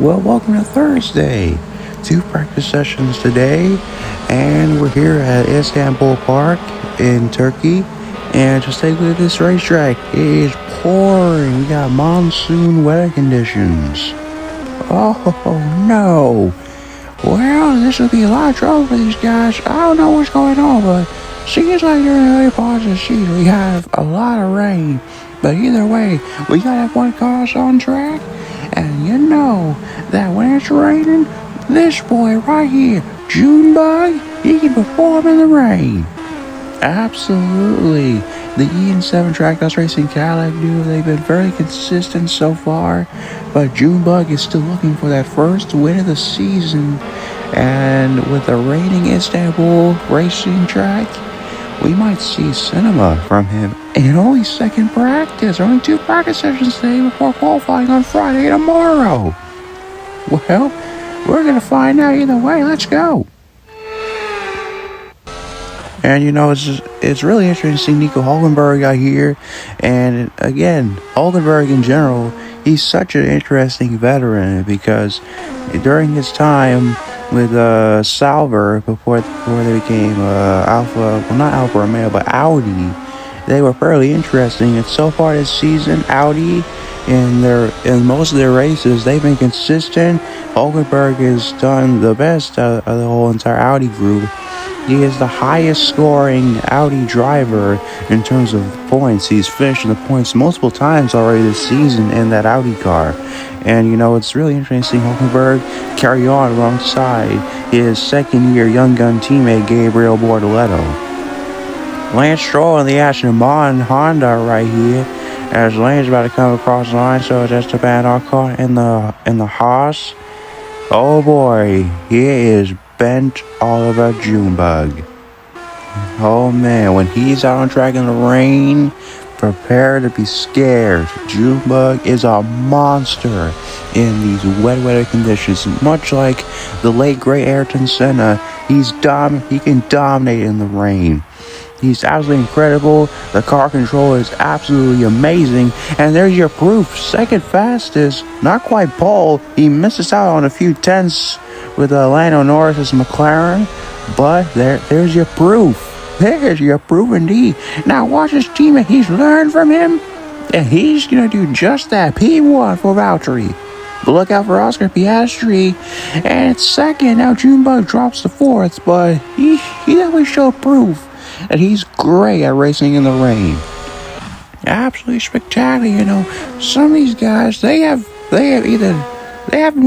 Well, welcome to Thursday. 2 practice sessions today, and we're here at Istanbul Park in Turkey. And just take a look at this racetrack. It is pouring. We got monsoon weather conditions. Oh no. Well, this will be a lot of trouble for these guys. I don't know what's going on, but seems like during the early parts of the season we have a lot of rain. But either way, we got F1 cars on track, and you know that when it's raining, this boy right here, Junebug, he can perform in the rain. Absolutely. The E and 7 Trackhouse Racing Cadillac duo, they've been very consistent so far, but Junebug is still looking for that first win of the season. And with the reigning Istanbul racing track, we might see cinema from him in only second practice. Only 2 practice sessions today before qualifying on Friday tomorrow. Well, we're going to find out either way. Let's go. And it's really interesting to see Nico Hulkenberg out here. And again, Hulkenberg in general, he's such an interesting veteran because during his time with Sauber, before they became not Alfa Romeo, but Audi, they were fairly interesting. And so far this season, Audi in most of their races, they've been consistent. Hulkenberg has done the best of the whole entire Audi group. He is the highest scoring Audi driver in terms of points. He's finished in the points multiple times already this season in that Audi car. And it's really interesting to see Hulkenberg carry on alongside his second-year young gun teammate Gabriel Bortoleto. Lance Stroll in the Aston Martin Honda right here, as Lane's about to come across the line. So is Esteban Ocon in the Haas. Oh boy, here is Bent Oliver Junebug. Oh man, when he's out on track in the rain, prepare to be scared. Junebug is a monster in these wet weather conditions. Much like the late great Ayrton Senna, he can dominate in the rain. He's absolutely incredible. The car control is absolutely amazing. And there's your proof. Second fastest, not quite pole. He misses out on a few tenths with Lando Norris's McLaren. But there's your proof. There's your proof indeed. Now watch his teammate. He's learned from him. And he's going to do just that. P1 for Valtteri. Look out for Oscar Piastri. And it's second. Now Junebug drops to 4th. But he definitely showed proof that he's great at racing in the rain. Absolutely spectacular. Some of these guys, they haven't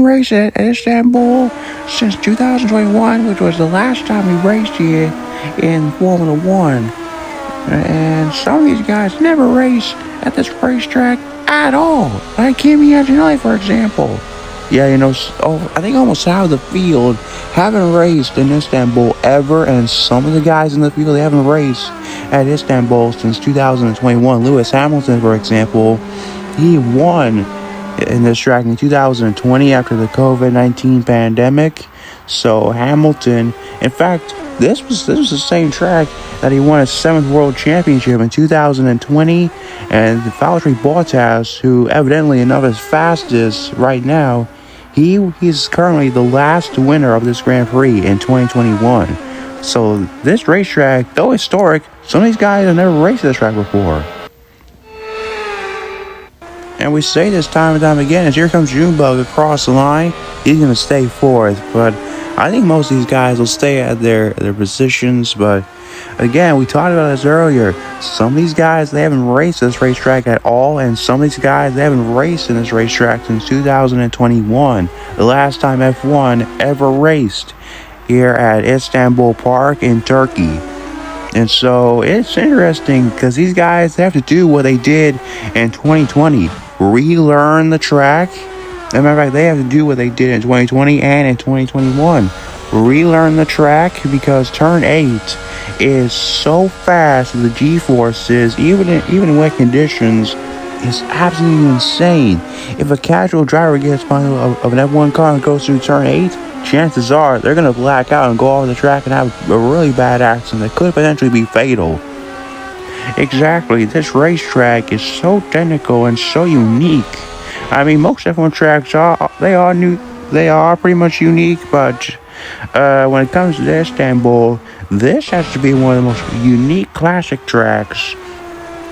raced at Istanbul since 2021, which was the last time we raced here in Formula One. And some of these guys never race at this racetrack at all. Like Kimi Antonelli, for example. Yeah, I think almost half of the field haven't raced in Istanbul ever, and some of the guys in the field, they haven't raced at Istanbul since 2021. Lewis Hamilton, for example, he won in this track in 2020 after the COVID-19 pandemic. So Hamilton, in fact, this was the same track that he won his 7th World Championship in 2020, and Valtteri Bottas, who evidently enough is fastest right now, he's currently the last winner of this Grand Prix in 2021. So this racetrack, though historic, some of these guys have never raced this track before. And we say this time and time again, as here comes Junebug across the line, he's going to stay 4th. But I think most of these guys will stay at their positions. But again, we talked about this earlier. Some of these guys, they haven't raced this racetrack at all. And some of these guys, they haven't raced in this racetrack since 2021. The last time F1 ever raced here at Istanbul Park in Turkey. And so it's interesting because these guys, they have to do what they did in 2020. Relearn the track. As a matter of fact, they have to do what they did in 2020 and in 2021. Relearn the track, because turn 8 is so fast with the G-forces, even in wet conditions, is absolutely insane. If a casual driver gets behind of an F1 car and goes through turn 8, chances are they're going to black out and go off the track and have a really bad accident that could potentially be fatal. Exactly, this racetrack is so technical and so unique. I mean, most F1 tracks are new. They are pretty much unique, but when it comes to Istanbul, this has to be one of the most unique classic tracks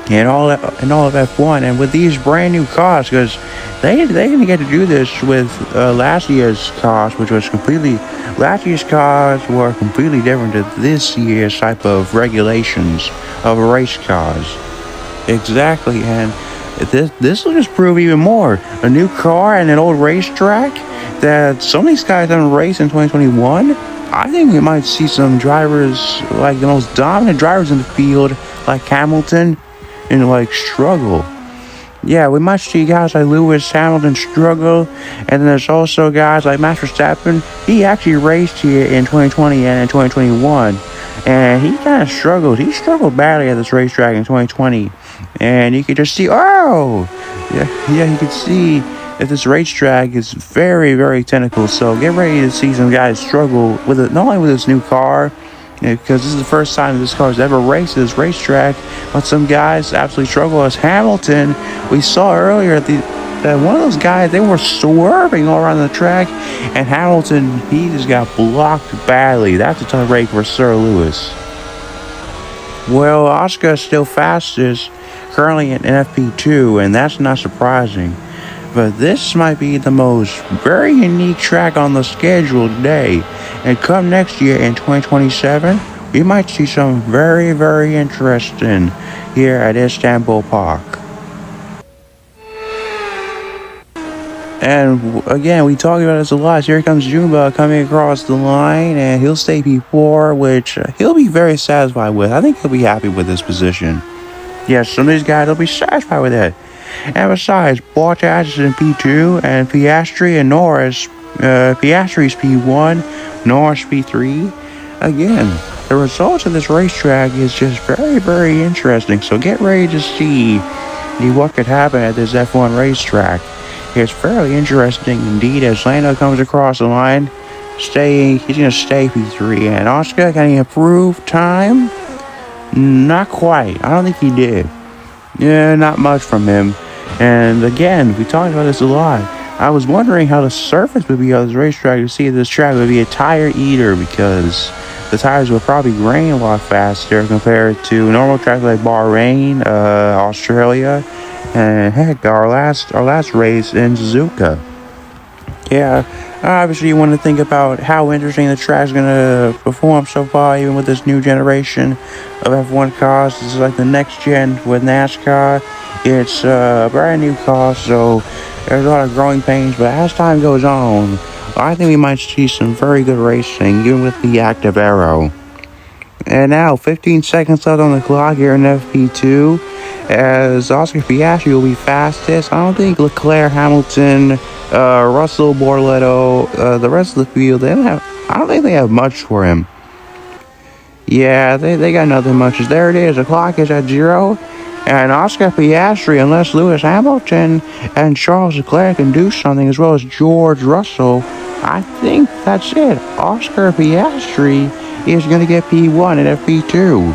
in all of F1, and with these brand new cars, because they didn't get to do this with last year's cars, which was completely last year's cars were completely different to this year's type of regulations of race cars. Exactly, and this will just prove even more a new car and an old racetrack that some of these guys haven't raced in 2021. I think we might see some drivers like the most dominant drivers in the field, like Hamilton, and like struggle. Yeah, we might see guys like Lewis Hamilton struggle, and then there's also guys like Max Verstappen. He actually raced here in 2020 and in 2021, and he kind of struggled. He struggled badly at this racetrack in 2020, and you could just see, yeah, you could see that this racetrack is very, very technical. So get ready to see some guys struggle with it, not only with this new car, because this is the first time this car has ever raced this racetrack, but some guys absolutely struggle. As Hamilton, we saw earlier that one of those guys, they were swerving all around the track, and Hamilton, he just got blocked badly. That's a tough break for Sir Lewis. Well, Oscar is still fastest, currently in FP2, and that's not surprising. But this might be the most very unique track on the schedule today. And come next year in 2027, we might see some very, very interesting here at Istanbul Park. And again, we talked about this a lot. Here comes Jumba coming across the line, and he'll stay P4, which he'll be very satisfied with. I think he'll be happy with this position. Yes, some of these guys will be satisfied with that. And besides, Bottas is in P2, and Piastri and Norris, Piastri's P1, Norris P3. Again, the results of this racetrack is just very, very interesting. So get ready to see what could happen at this F1 racetrack. It's fairly interesting indeed as Lando comes across the line. He's going to stay P3. And Oscar, can he improve time? Not quite. I don't think he did. Yeah, not much from him. And again, we talked about this a lot. I was wondering how the surface would be on this racetrack to see if this track would be a tire eater, because the tires would probably grain a lot faster compared to normal tracks like Bahrain, Australia, and heck, our last race in Suzuka. Yeah, obviously you want to think about how interesting the track's going to perform so far, even with this new generation of F1 cars. This is like the next gen with NASCAR. It's a brand new car, so there's a lot of growing pains. But as time goes on, I think we might see some very good racing, even with the active aero. And now, 15 seconds left on the clock here in FP2, as Oscar Piastri will be fastest. I don't think Leclerc, Hamilton, Russell, Borletto, the rest of the field, I don't think they have much for him. Yeah, they got nothing much. There it is. The clock is at 0. And Oscar Piastri, unless Lewis Hamilton and Charles Leclerc can do something, as well as George Russell, I think that's it. Oscar Piastri is going to get P1 and FP2.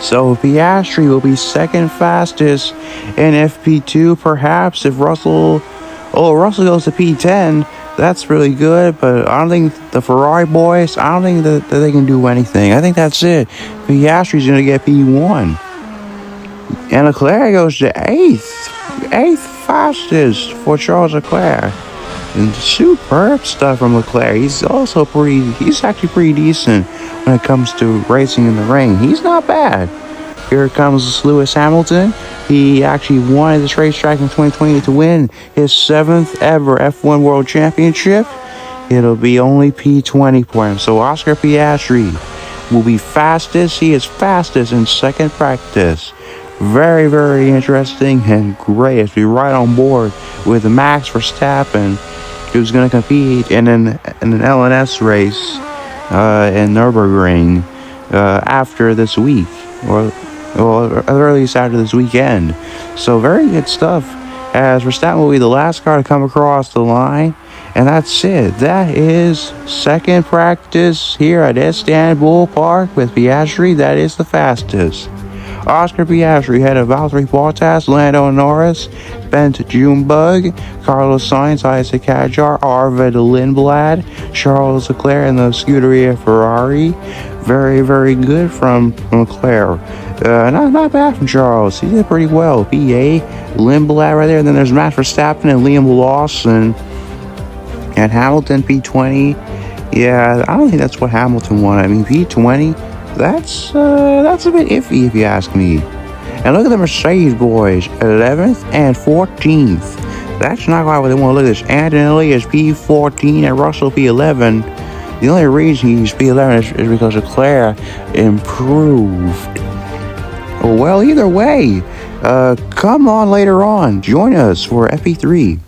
So Piastri will be second fastest in FP2, perhaps, if Russell goes to P10. That's really good, but I don't think the Ferrari boys, I don't think that they can do anything. I think that's it. Piastri's going to get P1. And Leclerc goes to 8th fastest for Charles Leclerc. And superb stuff from Leclerc. He's actually pretty decent when it comes to racing in the rain. He's not bad. Here comes Lewis Hamilton. He actually won this racetrack in 2020 to win his 7th ever F1 World Championship. It'll be only P20 for him. So Oscar Piastri will be fastest. He is fastest in second practice. Very, very interesting and great as we right on board with Max Verstappen, who's going to compete in an LNS race in Nürburgring after this week, or at least after this weekend. So very good stuff, as Verstappen will be the last car to come across the line. And that's it. That is second practice here at Istanbul Park with Piastri. That is the fastest. Oscar Piastri ahead of Valtteri Bottas, Lando Norris, Bent Junebug, Carlos Sainz, Isaac Hadjar, Arvid Lindblad, Charles Leclerc, and the Scuderia Ferrari. Very, very good from Leclerc. Not bad from Charles. He did pretty well. PA, Lindblad right there. And then there's Max Verstappen and Liam Lawson. And Hamilton, P20. Yeah, I don't think that's what Hamilton won. I mean, P20, that's a bit iffy if you ask me. And look at the Mercedes boys, 11th and 14th. That's not quite what they want to look at this. Antonelli is P14 and Russell P11. The only reason he's P11 is because Leclerc improved. Well, either way, come on later on. Join us for FP3.